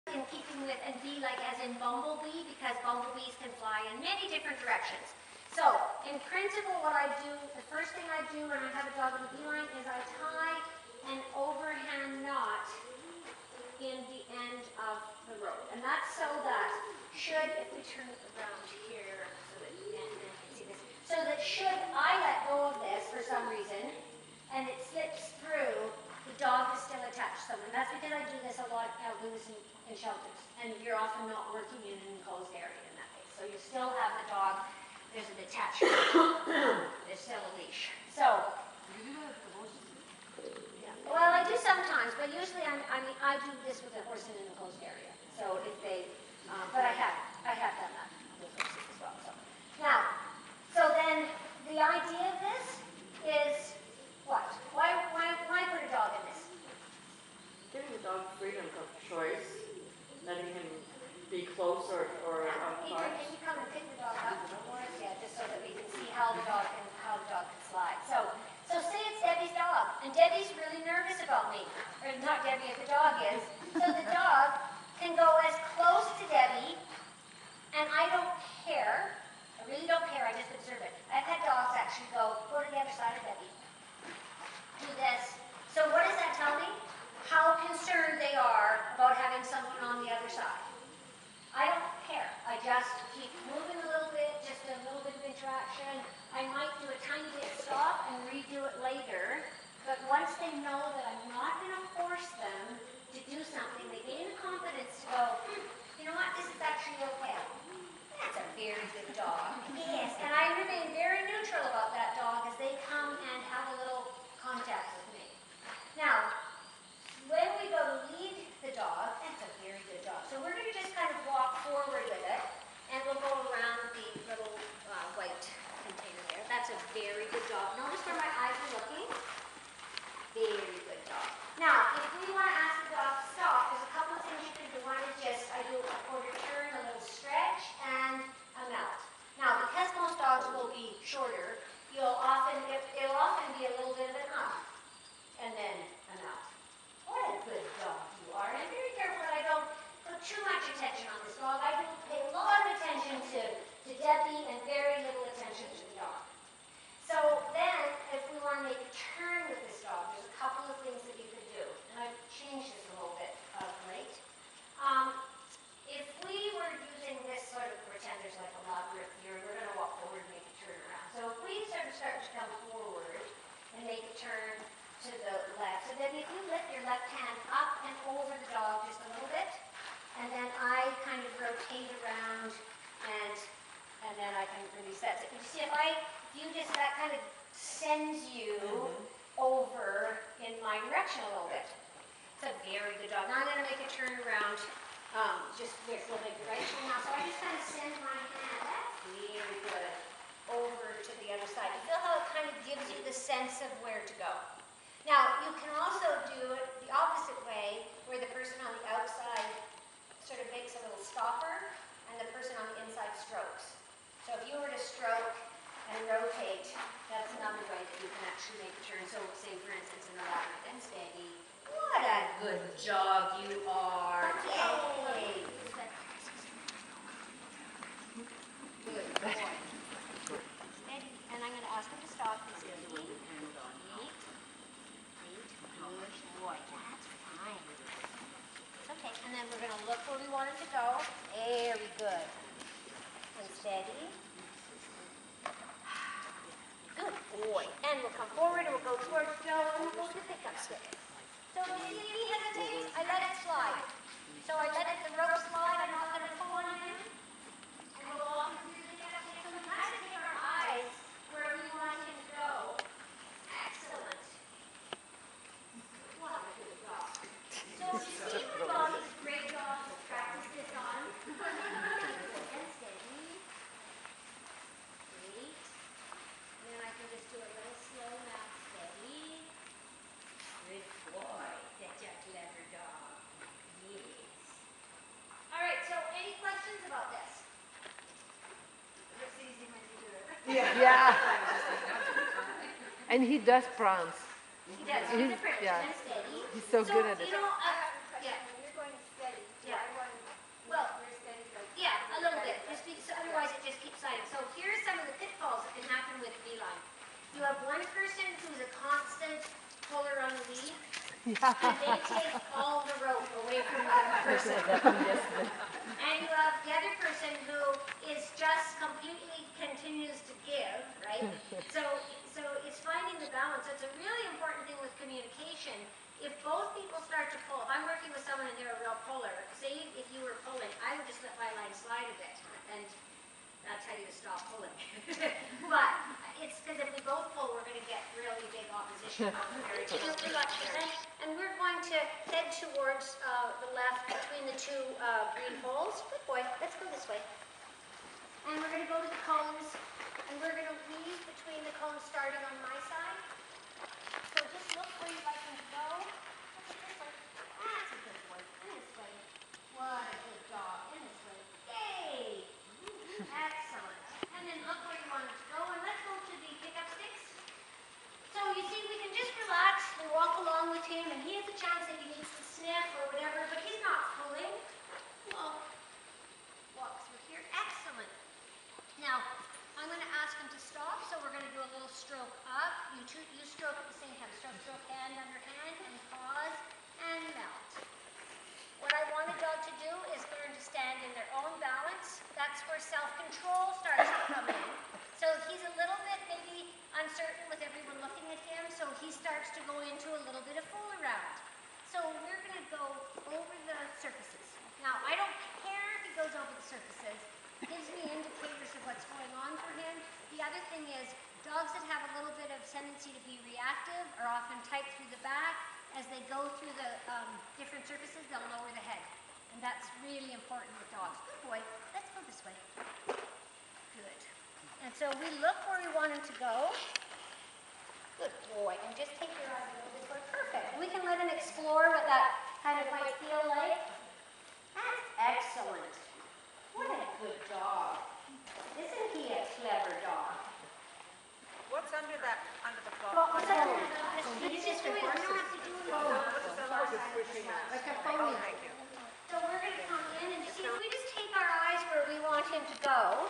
In keeping with, and bee like as in bumblebee, because bumblebees can fly in many different directions. So, in principle, what I do, the first thing I do when I have a dog in the bee line is I tie an overhand knot in the end of the rope. And that's so that should, if we turn it around here, so that you can see this, so that should I let go of this for some reason, and it slips through, the dog is still attached to someone. That's because I do this a lot out in shelters, and you're often not working in an enclosed area in that case. So you still have the dog, there's an attachment, there's still a leash. So, yeah. Well, I do sometimes, but usually I do this with a horse in an enclosed area. So if they, but I have done that with horses as well. So now, so then the idea of this is what? Why put a dog in this? Giving the dog freedom of choice, letting him be close or Can you come and pick the dog up for us? Yeah, just so that we can see how the dog can slide. So say it's Debbie's dog, and Debbie's really nervous about me, or not Debbie, if the dog is. So the dog can go as close to Debbie, and I don't care. I really don't care. I just observe it. I've had dogs actually go to the other side of Debbie. Do this. So what does that tell me? How concerned they are about having someone on the other side. I don't care. I just keep moving a little bit, just a little bit of interaction. I might do a tiny bit stop and redo it later, but once they know that I'm not going to force them to do something, they gain the confidence to go, you know what, this is actually okay. That's a very good dog. Yes, and I remain very neutral about that dog as they come and have a little contact with me. Now, when we go to lead the dog, that's a very good dog. So we're going to just kind of walk forward with it, and we'll go around the little white container there. That's a very good dog. Notice where my eyes are looking. Very good dog. Now, if we want to ask the dog to stop, there's a couple of things you can do. One is just, I do a quarter turn, a little stretch, and a melt. Now, because most dogs will be shorter, it'll often be a little bit of an up, and then a melt. What a good dog you are. And I'm very careful that I don't put too much attention on this dog. I do pay a lot of attention to Debbie and very little attention to the dog. So then, if we want to make a turn with this dog, there's a couple of things that you could do. And I've changed this a little bit of late. If we were using this sort of pretend there's like a labyrinth here, we're going to walk forward and make a turn around. So if we sort of start to come forward and make a turn to the left. So then if you lift your left hand up and over the dog just a little bit, and then I kind of rotate around and then I can release that. So you see if that kind of sends you over in my direction a little bit. It's a very good dog. Now I'm going to make a turn around just with a little bit direction now. So I just kind of send my hand, that's very good, over to the other side. You feel how it kind of gives you the sense of where to go. Now, you can also do it the opposite way, where the person on the outside sort of makes a little stopper, and the person on the inside strokes. So if you were to stroke and rotate, that's another way that you can actually make a turn. So say, for instance, in the labyrinth, and steady. What a good dog you are. Yay! Good boy. Steady. And I'm going to ask him to stop. He's going to eat. Good boy. That's fine. It's okay. And then we're going to look where we want him to go. Very good. And steady. Good boy. And we'll come forward and we'll go towards Joe and we'll go to the pickup stick. So if he hesitates, I let it slide. So I let the rope slide. I'm not going to pull on him. And we'll go off through the pickup stick. So we kind of take our eyes where we want him to go. Excellent. What a good dog. So you see the dog is a great dog to practice this on. And steady. Great. And then I can just do a little slow mouth steady. Good boy. That's a clever dog. Yes. All right, so any questions about this? It's easy when you do it. Yeah. And he does prance. He does. He's a pretty and steady. He's so good at it. You know, Yeah, when you're going steady, yeah. I want And they take all the rope away from the other person. And you have the other person who is just completely continues to give, right? So it's finding the balance. It's a really important thing with communication. If both people start to pull, if I'm working with someone and they're a real puller, say if you were pulling, I would just let my line slide a bit, and I'll tell you to stop pulling. But it's because if we both pull, we're going to get really big opposition on the very top. And we're going to head towards the left between the two green poles. Good boy. Let's go this way. And we're going to go to the cones, and we're going to weave between the cones starting on my side. So just look where you'd like them to go. This way. That's a good boy. In this way. What a good dog. In this way. Yay! Excellent. And then look where you want it to go. And let's go to the pickup sticks. So you see, we can just relax and walk along with him, and he has a chance that he needs to sniff or whatever, but he's not pulling. Well, walk through here. Excellent. Now, I'm going to ask him to stop, so we're going to do a little stroke up. You stroke at the same time. Stroke, hand under hand, and pause, and melt. What I want a dog to do is learn to stand in their own balance. That's where self-control starts to come in. So he's a little bit maybe uncertain with everyone looking at him, so he starts to go into a little bit of fool around. So we're going to go over the surfaces. Now, I don't care if he goes over the surfaces. It gives me indicators of what's going on for him. The other thing is, dogs that have a little bit of tendency to be reactive are often tight through the back. As they go through the different surfaces, they'll lower the head. And that's really important with dogs. Good boy. Let's go this way. Good. And so we look where we want him to go. Good boy. And just take your eyes a little bit more. Perfect. And we can let him explore what that kind of might feel like. That's excellent. What a good dog. Isn't he a clever dog? What's under the floor? Well, he's just doing, we don't have to do it all. Like a phony. Thank you. So we're going to come in and see if we just take our eyes where we want him to go.